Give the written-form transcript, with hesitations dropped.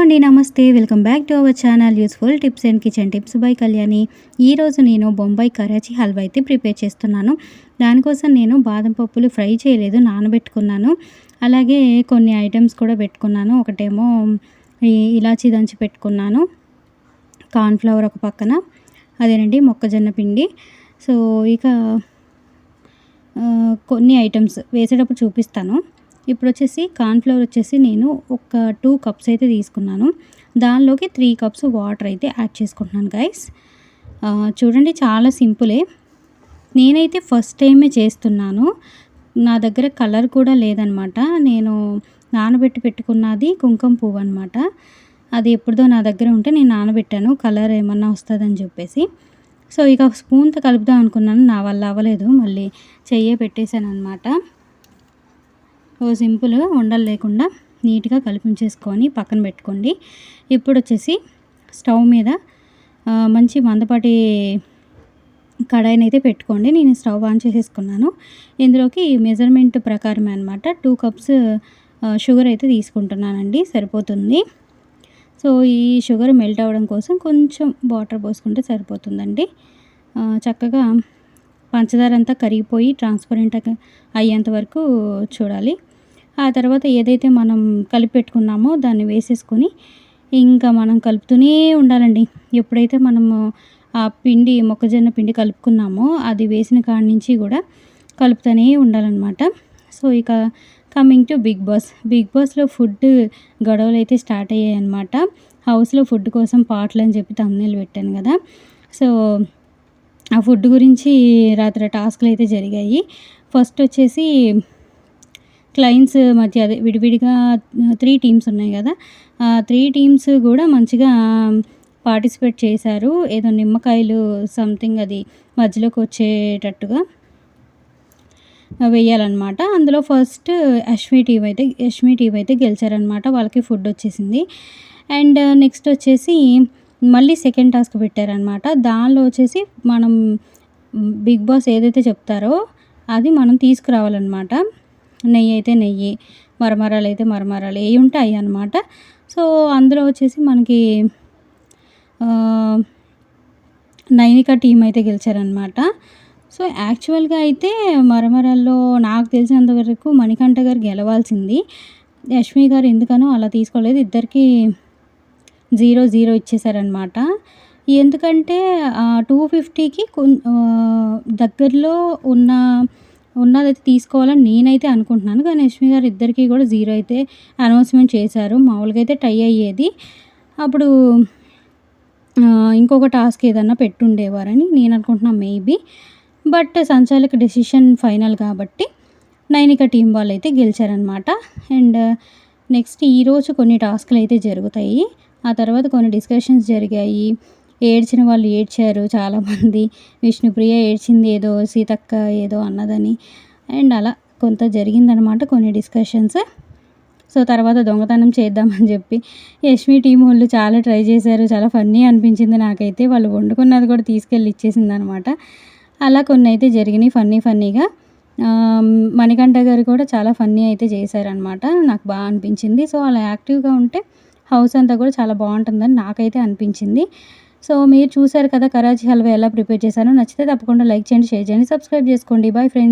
అండి, నమస్తే. Welcome back to our channel useful tips and kitchen tips by Kalyani. ఈరోజు నేను బొంబాయి కరాచీ హల్వా అయితే ప్రిపేర్ చేస్తున్నాను. దానికోసం నేను బాదం పప్పులు ఫ్రై చేయలేదు, నానబెట్టుకున్నాను. అలాగే కొన్ని ఐటమ్స్ కూడా పెట్టుకున్నాను. ఒకటేమో ఈ ఇలాచీ దంచి పెట్టుకున్నాను, కార్న్ఫ్లవర్ ఒక పక్కన, అదేనండి మొక్కజొన్న పిండి. సో ఇక కొన్ని ఐటమ్స్ వేసేటప్పుడు చూపిస్తాను. ఇప్పుడు వచ్చేసి కార్న్ఫ్లవర్ వచ్చేసి నేను ఒక 2 కప్స్ అయితే తీసుకున్నాను. దానిలోకి 3 కప్స్ వాటర్ అయితే యాడ్ చేసుకుంటున్నాను గైస్. చూడండి, చాలా సింపులే. నేనైతే ఫస్ట్ టైమే చేస్తున్నాను. నా దగ్గర కలర్ కూడా లేదనమాట. నేను నానబెట్టి పెట్టుకున్నది కుంకుమ పువ్వు అనమాట. అది ఎప్పుడుదో నా దగ్గర ఉంటే నేను నానబెట్టాను, కలర్ ఏమన్నా వస్తుందని చెప్పేసి. సో ఇక స్పూన్తో కలుపుదాం అనుకున్నాను, నా వల్ల అవ్వలేదు. మళ్ళీ చెయ్యే పెట్టేశాను అనమాట. సింపుల్, ఉండలు లేకుండా నీట్గా కలిపించేసుకొని పక్కన పెట్టుకోండి. ఇప్పుడు వచ్చేసి స్టవ్ మీద మంచి మందపాటి కడాయిని అయితే పెట్టుకోండి. నేను స్టవ్ ఆన్ చేసేసుకున్నాను. ఇందులోకి మెజర్మెంట్ ప్రకారమే అనమాట 2 కప్స్ షుగర్ అయితే తీసుకుంటున్నానండి, సరిపోతుంది. సో ఈ షుగర్ మెల్ట్ అవ్వడం కోసం కొంచెం వాటర్ పోసుకుంటే సరిపోతుందండి. చక్కగా పంచదార అంతా కరిగిపోయి ట్రాన్స్పరెంట్ అయ్యేంత వరకు చూడాలి. ఆ తర్వాత ఏదైతే మనం కలిపి పెట్టుకున్నామో దాన్ని వేసేసుకొని ఇంకా మనం కలుపుతూనే ఉండాలండి. ఎప్పుడైతే మనము ఆ పిండి మొక్కజొన్న పిండి కలుపుకున్నామో అది వేసిన కాడి నుంచి కూడా కలుపుతూనే ఉండాలన్నమాట. సో ఇక కమింగ్ టు బిగ్ బాస్లో ఫుడ్ గొడవలు అయితే స్టార్ట్ అయ్యాయి అనమాట. హౌస్లో ఫుడ్ కోసం పాటలు అని చెప్పి థంబ్నెయిల్ పెట్టాను కదా. సో ఆ ఫుడ్ గురించి రాత్రి టాస్క్లు అయితే జరిగాయి. ఫస్ట్ వచ్చేసి క్లయింట్స్ మధ్య అదే విడివిడిగా 3 టీమ్స్ ఉన్నాయి కదా. 3 టీమ్స్ కూడా మంచిగా పార్టిసిపేట్ చేశారు. ఏదో నిమ్మకాయలు సంథింగ్ అది మధ్యలోకి వచ్చేటట్టుగా వేయాలన్నమాట. అందులో ఫస్ట్ యష్మి టీం అయితే గెలిచారనమాట. వాళ్ళకి ఫుడ్ వచ్చేసింది. అండ్ నెక్స్ట్ వచ్చేసి మళ్ళీ సెకండ్ టాస్క్ పెట్టారనమాట. దానిలో వచ్చేసి మనం బిగ్ బాస్ ఏదైతే చెప్తారో అది మనం తీసుకురావాలన్నమాట. నెయ్యి అయితే నెయ్యి, మరమరాలు అయితే మరమరాలు, ఏ ఉంటే అవి అనమాట. సో అందులో వచ్చేసి మనకి నైనిక టీం అయితే గెలిచారనమాట. సో యాక్చువల్గా అయితే మరమరాల్లో నాకు తెలిసినంత వరకు మణికంఠ గారు గెలవాల్సింది. యష్మి గారు ఎందుకనో అలా తీసుకోలేదు, ఇద్దరికి 0-0 ఇచ్చేసారనమాట. ఎందుకంటే 250కి దగ్గరలో ఉన్నదైతే తీసుకోవాలని నేనైతే అనుకుంటున్నాను. కానీ యష్మి గారు ఇద్దరికి కూడా 0 అయితే అనౌన్స్మెంట్ చేశారు. మామూలుగా అయితే టై అయ్యేది. అప్పుడు ఇంకొక టాస్క్ ఏదన్నా పెట్టుండేవారని నేను అనుకుంటున్నాను మేబీ. బట్ సంచాలక డెసిషన్ ఫైనల్ కాబట్టి నైనిక టీం వాళ్ళు అయితే గెలిచారనమాట. అండ్ నెక్స్ట్ ఈరోజు కొన్ని టాస్క్లు అయితే జరుగుతాయి. ఆ తర్వాత కొన్ని డిస్కషన్స్ జరిగాయి. ఏడ్చిన వాళ్ళు ఏడ్చారు చాలామంది. విష్ణుప్రియ ఏడ్చింది, ఏదో సీతక్క ఏదో అన్నదని. అండ్ అలా కొంత జరిగిందనమాట, కొన్ని డిస్కషన్స్. సో తర్వాత దొంగతనం చేద్దామని చెప్పి యష్మి టీం వాళ్ళు చాలా ట్రై చేశారు. చాలా ఫన్నీ అనిపించింది నాకైతే. వాళ్ళు వండుకున్నది కూడా తీసుకెళ్ళి ఇచ్చేసింది అనమాట. అలా కొన్ని అయితే జరిగినాయి ఫన్నీగా. మణికంఠ గారు కూడా చాలా ఫన్నీ అయితే చేశారనమాట. నాకు బాగా అనిపించింది. సో అలా యాక్టివ్గా ఉంటే హౌస్ అంతా కూడా చాలా బాగుంటుందని నాకైతే అనిపించింది. సో మీరు చూసారు కదా కరాచీ హల్వా ఎలా ప్రిపేర్ చేశానో. నచ్చితే తప్పకుండా లైక్ చేయండి, షేర్ చేయండి, సబ్స్క్రైబ్ చేసుకోండి. Bye friends.